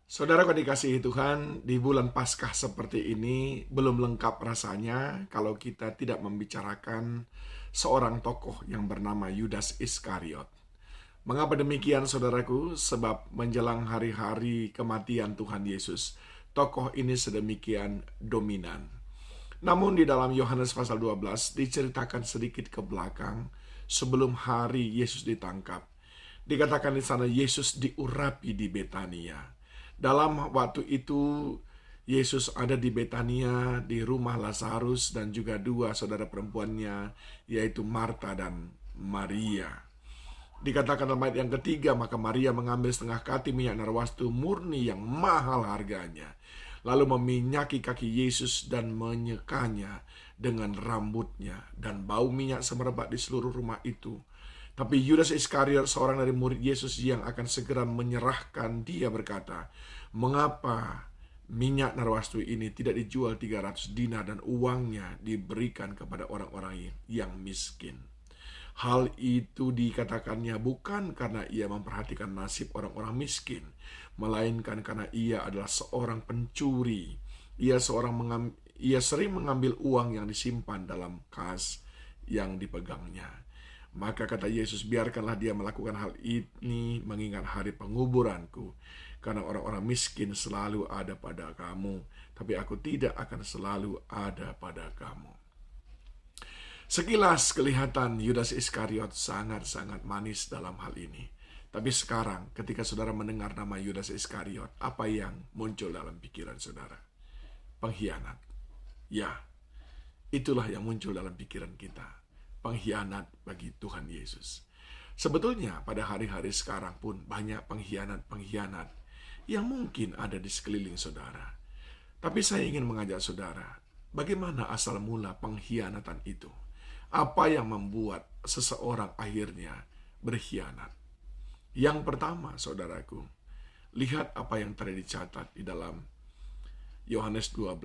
Saudara dikasihi Tuhan, di bulan Paskah seperti ini belum lengkap rasanya kalau kita tidak membicarakan seorang tokoh yang bernama Yudas Iskariot. Mengapa demikian saudaraku? Sebab menjelang hari-hari kematian Tuhan Yesus, tokoh ini sedemikian dominan. Namun di dalam Yohanes pasal 12 diceritakan sedikit ke belakang sebelum hari Yesus ditangkap. Dikatakan di sana Yesus diurapi di Betania. Dalam waktu itu Yesus ada di Betania di rumah Lazarus dan juga dua saudara perempuannya yaitu Marta dan Maria. Dikatakan dalam ayat yang ketiga, maka Maria mengambil setengah kati minyak narwastu murni yang mahal harganya, lalu meminyaki kaki Yesus dan menyekanya dengan rambutnya, dan bau minyak semerbak di seluruh rumah itu. Tapi Yudas Iskariot, seorang dari murid Yesus yang akan segera menyerahkan dia, berkata, "Mengapa minyak narwastu ini tidak dijual 300 dinar dan uangnya diberikan kepada orang-orang yang miskin?" Hal itu dikatakannya bukan karena ia memperhatikan nasib orang-orang miskin, melainkan karena ia adalah seorang pencuri. Ia sering mengambil uang yang disimpan dalam kas yang dipegangnya. Maka kata Yesus, biarkanlah dia melakukan hal ini mengingat hari penguburanku. Karena orang-orang miskin selalu ada pada kamu, tapi aku tidak akan selalu ada pada kamu. Sekilas kelihatan Yudas Iskariot sangat-sangat manis dalam hal ini. Tapi sekarang ketika saudara mendengar nama Yudas Iskariot, apa yang muncul dalam pikiran saudara? Pengkhianat. Ya, itulah yang muncul dalam pikiran kita. Pengkhianat bagi Tuhan Yesus. Sebetulnya pada hari-hari sekarang pun banyak pengkhianat-pengkhianat yang mungkin ada di sekeliling saudara. Tapi saya ingin mengajak saudara, bagaimana asal mula pengkhianatan itu? Apa yang membuat seseorang akhirnya berkhianat? Yang pertama, saudaraku, lihat apa yang tadi dicatat di dalam Yohanes 12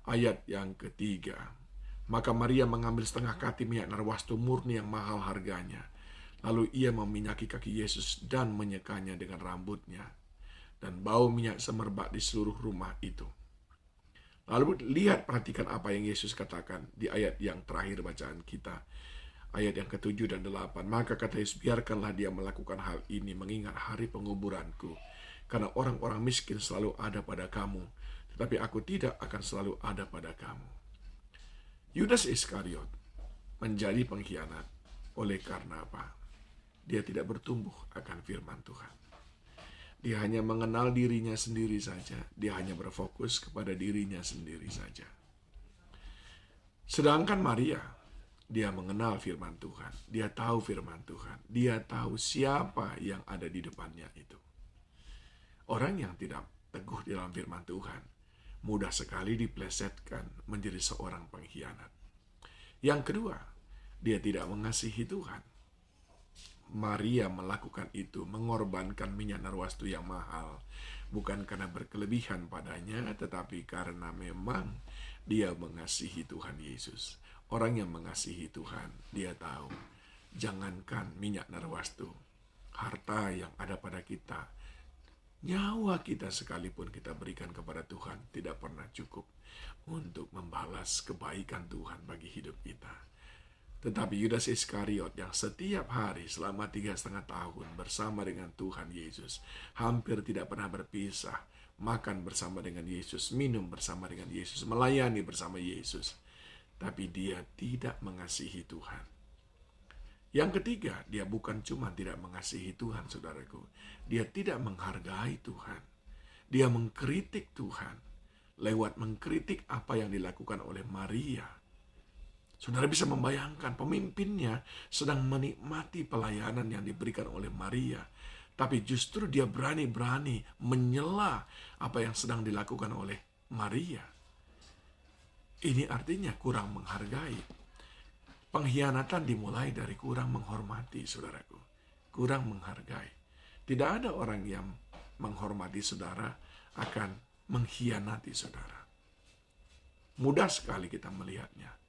ayat yang ketiga. Maka Maria mengambil setengah kati minyak narwastu murni yang mahal harganya. Lalu ia meminyaki kaki Yesus dan menyekanya dengan rambutnya. Dan bau minyak semerbak di seluruh rumah itu. Lalu lihat, perhatikan apa yang Yesus katakan di ayat yang terakhir bacaan kita. Ayat yang ke-7 dan 8. Maka kata Yesus, biarkanlah dia melakukan hal ini mengingat hari penguburanku. Karena orang-orang miskin selalu ada pada kamu, tetapi aku tidak akan selalu ada pada kamu. Yudas Iskariot menjadi pengkhianat oleh karena apa? Dia tidak bertumbuh akan firman Tuhan. Dia hanya mengenal dirinya sendiri saja. Dia hanya berfokus kepada dirinya sendiri saja. Sedangkan Maria, dia mengenal firman Tuhan. Dia tahu firman Tuhan. Dia tahu siapa yang ada di depannya itu. Orang yang tidak teguh di dalam firman Tuhan mudah sekali diplesetkan menjadi seorang pengkhianat. Yang kedua, dia tidak mengasihi Tuhan. Maria melakukan itu, mengorbankan minyak narwastu yang mahal, bukan karena berkelebihan padanya, tetapi karena memang dia mengasihi Tuhan Yesus. Orang yang mengasihi Tuhan, dia tahu, jangankan minyak narwastu, harta yang ada pada kita, nyawa kita sekalipun kita berikan kepada Tuhan, tidak pernah cukup untuk membalas kebaikan Tuhan bagi hidup kita. Tetapi Yudas Iskariot yang setiap hari selama 3,5 tahun bersama dengan Tuhan Yesus, hampir tidak pernah berpisah, makan bersama dengan Yesus, minum bersama dengan Yesus, melayani bersama Yesus. Tapi dia tidak mengasihi Tuhan. Yang ketiga, dia bukan cuma tidak mengasihi Tuhan, saudaraku. Dia tidak menghargai Tuhan. Dia mengkritik Tuhan lewat mengkritik apa yang dilakukan oleh Maria. Saudara bisa membayangkan pemimpinnya sedang menikmati pelayanan yang diberikan oleh Maria. Tapi justru dia berani-berani menyela apa yang sedang dilakukan oleh Maria. Ini artinya kurang menghargai. Pengkhianatan dimulai dari kurang menghormati, saudaraku. Kurang menghargai. Tidak ada orang yang menghormati saudara akan mengkhianati saudara. Mudah sekali kita melihatnya.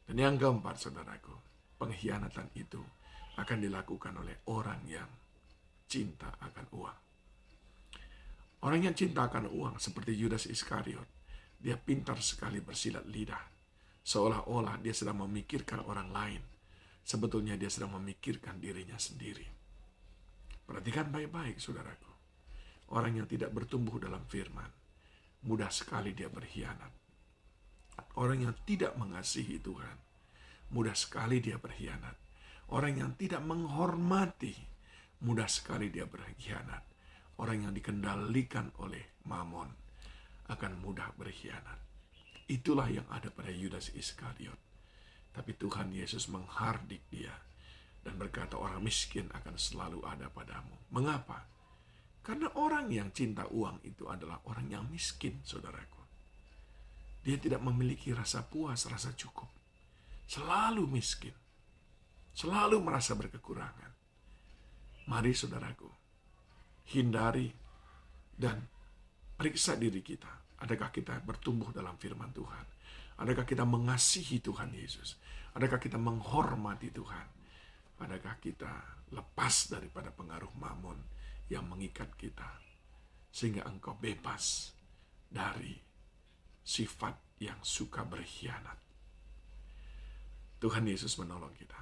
Dan yang keempat, saudaraku, pengkhianatan itu akan dilakukan oleh orang yang cinta akan uang. Orang yang cinta akan uang seperti Yudas Iskariot, dia pintar sekali bersilat lidah. Seolah-olah dia sedang memikirkan orang lain. Sebetulnya dia sedang memikirkan dirinya sendiri. Perhatikan baik-baik, saudaraku. Orang yang tidak bertumbuh dalam firman, mudah sekali dia berkhianat. Orang yang tidak mengasihi Tuhan, mudah sekali dia berkhianat. Orang yang tidak menghormati, mudah sekali dia berkhianat. Orang yang dikendalikan oleh Mamon akan mudah berkhianat. Itulah yang ada pada Yudas Iskariot. Tapi Tuhan Yesus menghardik dia dan berkata, orang miskin akan selalu ada padamu. Mengapa? Karena orang yang cinta uang itu adalah orang yang miskin, saudaraku. Dia tidak memiliki rasa puas, rasa cukup. Selalu miskin. Selalu merasa berkekurangan. Mari saudaraku, hindari dan periksa diri kita. Adakah kita bertumbuh dalam firman Tuhan? Adakah kita mengasihi Tuhan Yesus? Adakah kita menghormati Tuhan? Adakah kita lepas daripada pengaruh Mamon yang mengikat kita, sehingga engkau bebas dari sifat yang suka berkhianat? Tuhan Yesus menolong kita.